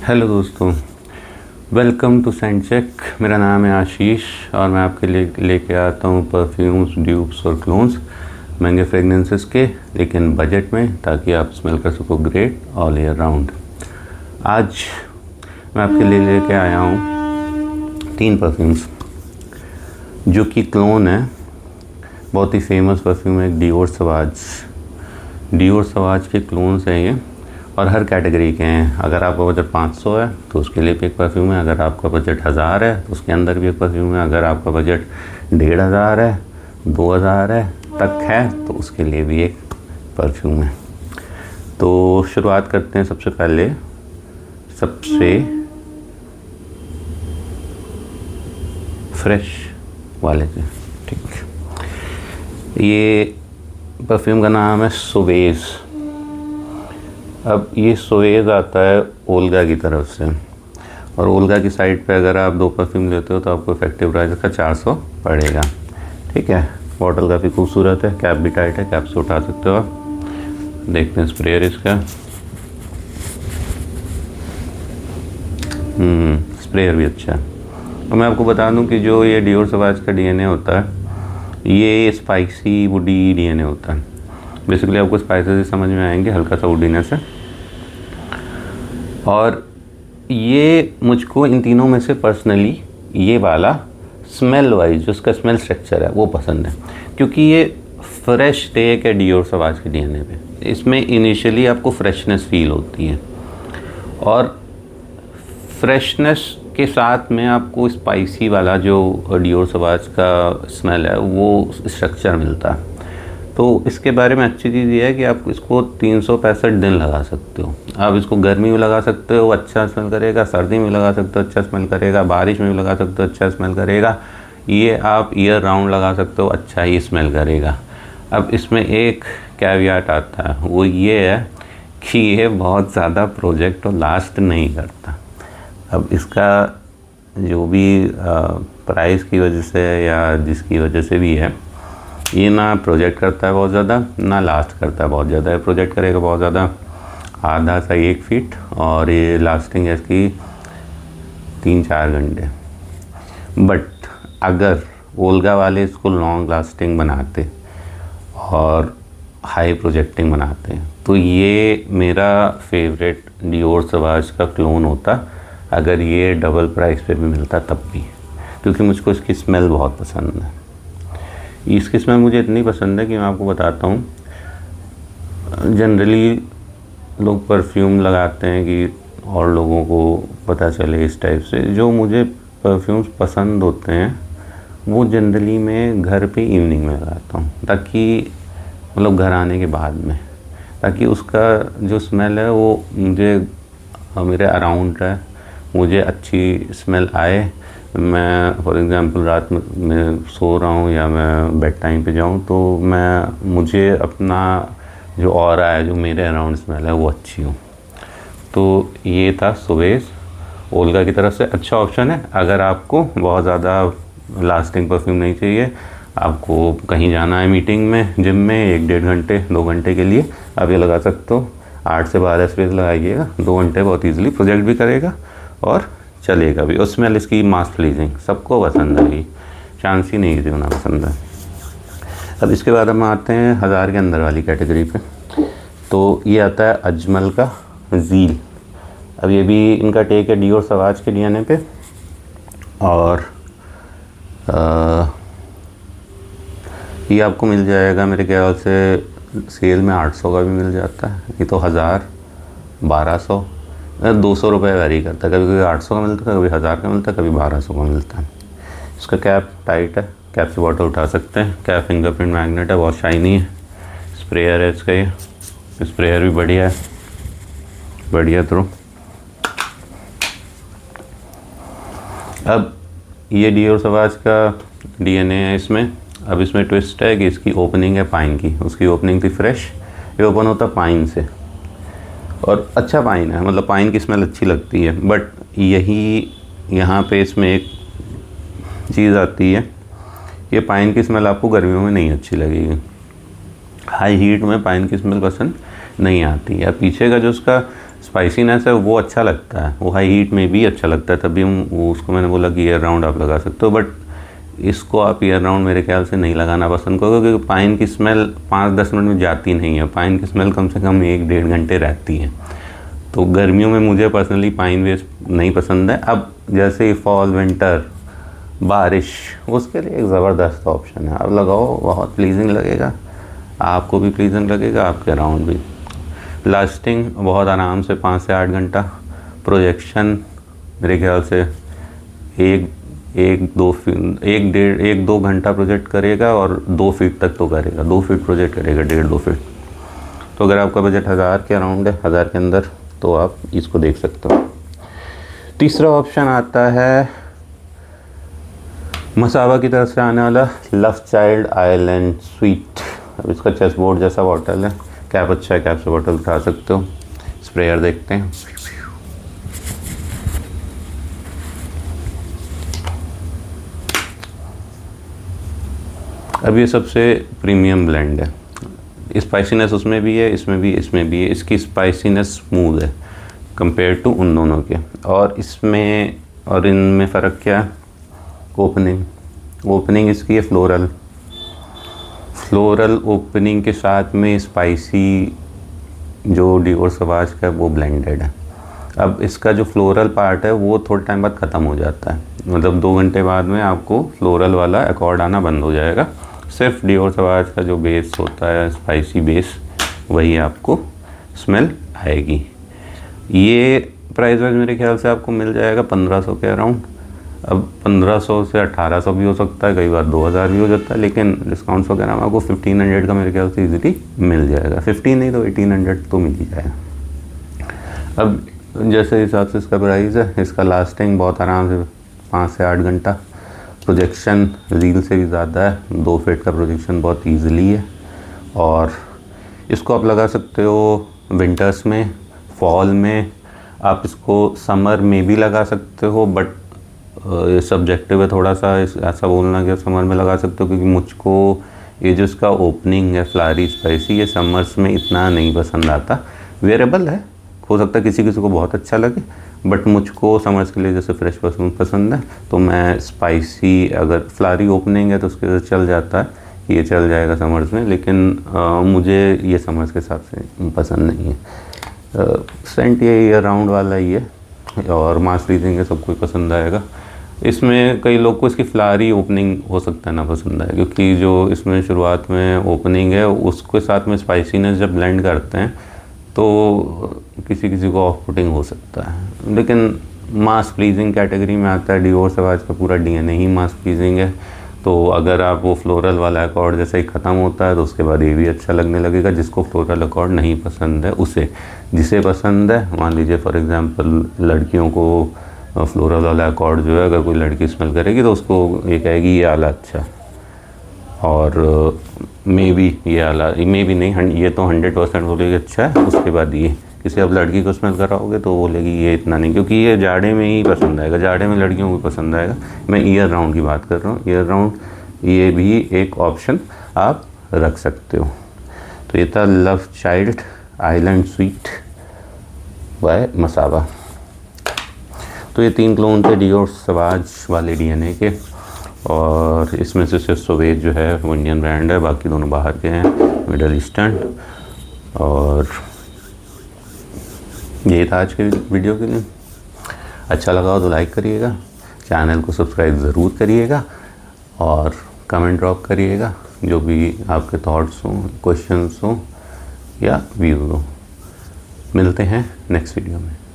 Hello दोस्तों, welcome to Saint check. मेरा नाम है आशीष और मैं आपके लिए लेके आता हूँ परफ्यूम्स, ड्यूप्स और क्लोन्स महंगे फ्रेगनेंसेस के, लेकिन बजट में, ताकि आप स्मेल कर सको ग्रेट ऑल ईयर राउंड। आज मैं आपके लिए लेके आया हूँ 3 परफ्यूम्स जो कि क्लोन है। बहुत ही फेमस परफ्यूम है डियोर सवाज के क्लोन्स हैं ये, और हर कैटेगरी के हैं। अगर आपका बजट 500 है तो उसके लिए भी एक परफ्यूम है, अगर आपका बजट 1000 है तो उसके अंदर भी एक परफ्यूम है, अगर आपका बजट 1500 है, 2000 है तक है तो उसके लिए भी एक परफ्यूम है। तो शुरुआत करते हैं सबसे पहले सबसे फ्रेश वाले से। ठीक, ये परफ्यूम का नाम है सोवेज। अब ये सोवेज आता है ओल्गा की तरफ से, और ओल्गा की साइट पे अगर आप 2 परफ्यूम लेते हो तो आपको इफेक्टिव प्राइस का 400 पड़ेगा। ठीक है, बॉटल काफ़ी खूबसूरत है, कैप भी टाइट है, कैप से उठा सकते हो आप। देखते हैं स्प्रेयर इसका। स्प्रेयर भी अच्छा है। और मैं आपको बता दूं कि जो ये डियोर सवाज का डीएनए होता है, ये स्पाइसी वुडी डीएनए होता है। बेसिकली आपको स्पाइसेस समझ में आएंगे, हल्का सा वुडीनेस है। और ये मुझको इन तीनों में से पर्सनली ये वाला स्मेल वाइज जो उसका स्मेल स्ट्रक्चर है वो पसंद है, क्योंकि ये फ्रेश टेक है डियोर सवाज के डीएनए पे। इसमें इनिशियली आपको फ्रेशनेस फील होती है, और फ्रेशनेस के साथ में आपको स्पाइसी वाला जो डियोर सवाज का स्मेल है वो स्ट्रक्चर मिलता है। तो इसके बारे में अच्छी चीज़ ये है कि आप इसको 365 दिन लगा सकते हो। आप इसको गर्मी में लगा सकते हो, अच्छा स्मेल करेगा, सर्दी में लगा सकते हो, अच्छा स्मेल करेगा, बारिश में भी लगा सकते हो, अच्छा स्मेल करेगा। ये आप ईयर राउंड लगा सकते हो, अच्छा ही स्मेल करेगा। अब इसमें एक कैवियाट आता है, वो ये है कि ये बहुत ज़्यादा प्रोजेक्ट और लास्ट नहीं करता। अब इसका जो भी प्राइस की वजह से या जिसकी वजह से भी है, ये ना प्रोजेक्ट करता है बहुत ज़्यादा, ना लास्ट करता है बहुत ज़्यादा। प्रोजेक्ट करेगा बहुत ज़्यादा, आधा सा 1 फीट, और ये लास्टिंग है इसकी 3-4 घंटे। बट अगर ओल्गा वाले इसको लॉन्ग लास्टिंग बनाते और हाई प्रोजेक्टिंग बनाते तो ये मेरा फेवरेट डियोर सवाज का क्लोन होता, अगर ये डबल प्राइस पे भी मिलता तब भी, क्योंकि मुझको इसकी स्मेल बहुत पसंद है। इसकी स्मेल मुझे इतनी पसंद है कि मैं आपको बताता हूँ। जनरली लोग परफ्यूम लगाते हैं कि और लोगों को पता चले इस टाइप से। जो मुझे परफ्यूम्स पसंद होते हैं वो जनरली मैं घर पे इवनिंग में लगाता हूँ, ताकि मतलब घर आने के बाद में, ताकि उसका जो स्मेल है वो मुझे मेरे अराउंड रहे, मुझे अच्छी स्मेल आए। मैं फॉर एग्ज़ाम्पल रात में मैं सो रहा हूँ या मैं बेड टाइम पे जाऊँ तो मुझे अपना जो ऑरा है, जो मेरे अराउंड स्मेल है वो अच्छी हो। तो ये था सोवेज ओल्गा की तरफ से। अच्छा ऑप्शन है अगर आपको बहुत ज़्यादा लास्टिंग परफ्यूम नहीं चाहिए, आपको कहीं जाना है मीटिंग में, जिम में 1-1.5 घंटे 2 घंटे के लिए, आप ये लगा सकते हो। 8 से 12 स्प्रे लगाइएगा, 2 घंटे बहुत ईजिली प्रोजेक्ट भी करेगा और चलेगा भी। उसमें इसकी मास प्लीजिंग सबको पसंद है, चांस ही नहीं किसी को ना पसंद है। अब इसके बाद हम आते हैं 1000 के अंदर वाली कैटेगरी पे। तो ये आता है अजमल का ज़ील। अब ये भी इनका टेक है डियोर सवाज के डीएनए पे, और ये आपको मिल जाएगा मेरे ख्याल से सेल में 800 का भी मिल जाता है। ये तो 1000, 1200, 200 रुपये वैरी करता है। कभी कभी 800 का मिलता है, कभी 1000 का मिलता है, कभी 1200 का मिलता है। इसका कैप टाइट है, कैप से बॉटल उठा सकते हैं। कैप फिंगरप्रिंट मैग्नेट है, बहुत शाइनी है। स्प्रेयर है इसका, ये स्प्रेयर भी बढ़िया है, बढ़िया थ्रो। अब ये डियोर सवाज का डीएनए है इसमें। अब इसमें ट्विस्ट है कि इसकी ओपनिंग है पाइन की। उसकी ओपनिंग थी फ्रेश, ये ओपन होता पाइन से, और अच्छा पाइन है, मतलब पाइन की स्मेल अच्छी लगती है। बट यही यहाँ पे इसमें एक चीज़ आती है, ये पाइन की स्मेल आपको गर्मियों में नहीं अच्छी लगेगी। हाई हीट में पाइन की स्मेल पसंद नहीं आती है। पीछे का जो उसका स्पाइसीनेस है वो अच्छा लगता है, वो हाई हीट में भी अच्छा लगता है, तभी उसको मैंने बोला कि ईयर राउंड आप लगा सकते हो। बट इसको आप ईयर राउंड मेरे ख्याल से नहीं लगाना पसंद करोगे, क्योंकि पाइन की स्मेल 5-10 मिनट में जाती नहीं है। पाइन की स्मेल कम से कम 1-1.5 घंटे रहती है। तो गर्मियों में मुझे पर्सनली पाइन वेस्ट नहीं पसंद है। अब जैसे फॉल, विंटर, बारिश, उसके लिए एक ज़बरदस्त ऑप्शन है। अब लगाओ, बहुत प्लीजिंग लगेगा, आपको भी प्लीजिंग लगेगा, आपके राउंड भी। लास्टिंग बहुत आराम से 5 से 8 घंटा। प्रोजेक्शन मेरे ख्याल से 1-2 घंटा प्रोजेक्ट करेगा, और 2 फीट तक तो करेगा, 2 फीट प्रोजेक्ट करेगा, 1.5-2 फीट। तो अगर आपका बजट 1000 के अराउंड है, 1000 के अंदर, तो आप इसको देख सकते हो। तीसरा ऑप्शन आता है मसाबा की तरफ से आने वाला लव चाइल्ड आइलैंड स्वीट। अब इसका चेस्ट बोर्ड जैसा बॉटल है, कैप अच्छा है, कैप से बॉटल उठा सकते हो। स्प्रेयर देखते हैं। अब ये सबसे प्रीमियम ब्लेंड है। स्पाइसीनेस उसमें भी है, इसमें भी है। इसकी स्पाइसीनेस स्मूथ है कंपेयर टू उन दोनों के। और इसमें और इनमें फ़र्क क्या है? ओपनिंग इसकी है फ्लोरल ओपनिंग के साथ में स्पाइसी जो डियोर सवाज का है वो ब्लेंडेड है। अब इसका जो फ्लोरल पार्ट है वो थोड़े टाइम बाद ख़त्म हो जाता है, मतलब 2 घंटे बाद में आपको फ्लोरल वाला अकॉर्ड आना बंद हो जाएगा। सिर्फ डियोर सवाज का जो बेस होता है, स्पाइसी बेस, वही आपको स्मेल आएगी। ये प्राइस वाइज मेरे ख्याल से आपको मिल जाएगा 1500 के अराउंड। अब 1500 से 1800 भी हो सकता है, कई बार 2000 भी हो जाता है, लेकिन डिस्काउंट्स वगैरह में आपको 1500 का मेरे ख्याल से इजीली मिल जाएगा। 15 नहीं तो 1800 तो मिल ही जाएगा। अब जैसे हिसाब से इसका प्राइस है, इसका लास्टिंग बहुत आराम से 5 से 8 घंटा। प्रोजेक्शन रील से भी ज़्यादा है, 2 फीट का प्रोजेक्शन बहुत ईजिली है। और इसको आप लगा सकते हो विंटर्स में, फॉल में, आप इसको समर में भी लगा सकते हो। बट ये सब्जेक्टिव है थोड़ा सा ऐसा बोलना कि समर में लगा सकते हो, क्योंकि मुझको ये जो इसका ओपनिंग है फ्लारी स्पाइसी, ये समर्स में इतना नहीं पसंद आता। वेरिएबल है, हो सकता है किसी किसी को बहुत अच्छा लगे, बट मुझको समर्स के लिए जैसे फ्रेश पसंद है, तो मैं स्पाइसी, अगर फ्लारी ओपनिंग है तो उसके लिए चल जाता है, ये चल जाएगा समर्स में, लेकिन मुझे ये समर्स के हिसाब से पसंद नहीं है। सेंट ये ईयर राउंड वाला ही है, और मास फ्रीजिंग है, सबको पसंद आएगा। इसमें कई लोग को इसकी फ्लारी ओपनिंग हो सकता है ना पसंद आए, क्योंकि जो इसमें शुरुआत में ओपनिंग है उसके साथ में स्पाइसीनेस जब ब्लेंड करते हैं तो किसी किसी को ऑफ पुटिंग हो सकता है। लेकिन मास प्लीजिंग कैटेगरी में आता है, डियोर सवाज का पूरा डीएनए ही मास प्लीजिंग है। तो अगर आप वो फ्लोरल वाला अकॉर्ड जैसे ही ख़त्म होता है तो उसके बाद ये भी अच्छा लगने लगेगा। जिसको फ्लोरल अकॉर्ड नहीं पसंद है उसे, जिसे पसंद है, मान लीजिए फॉर एग्जांपल लड़कियों को फ्लोरल वाला अकॉर्ड जो है, अगर कोई लड़की स्मेल करेगी तो उसको ये कहेगी ये आला अच्छा, और मे बी ये आला, मे बी नहीं, ये तो 100% बोलेगी अच्छा है। उसके बाद ये किसी अब लड़की को स्मेल कराओगे तो बोलेगी ये इतना नहीं, क्योंकि ये जाड़े में ही पसंद आएगा, जाड़े में लड़कियों को पसंद आएगा। मैं ईयर राउंड की बात कर रहा हूँ, ईयर राउंड ये भी एक ऑप्शन आप रख सकते हो। तो ये था love child island sweet by Masaba. तो ये 3 क्लोन थे डियोर सवाज वाले डीएनए के, और इसमें से सिर्फ सोवेज जो है वो इंडियन ब्रांड है, बाकी दोनों बाहर के हैं, मिडल ईस्टर्न। और ये था आज के वीडियो के लिए। अच्छा लगा हो तो लाइक करिएगा, चैनल को सब्सक्राइब ज़रूर करिएगा, और कमेंट ड्रॉप करिएगा जो भी आपके थॉट्स हों, क्वेश्चंस हों या व्यूज़ हों। मिलते हैं नेक्स्ट वीडियो में।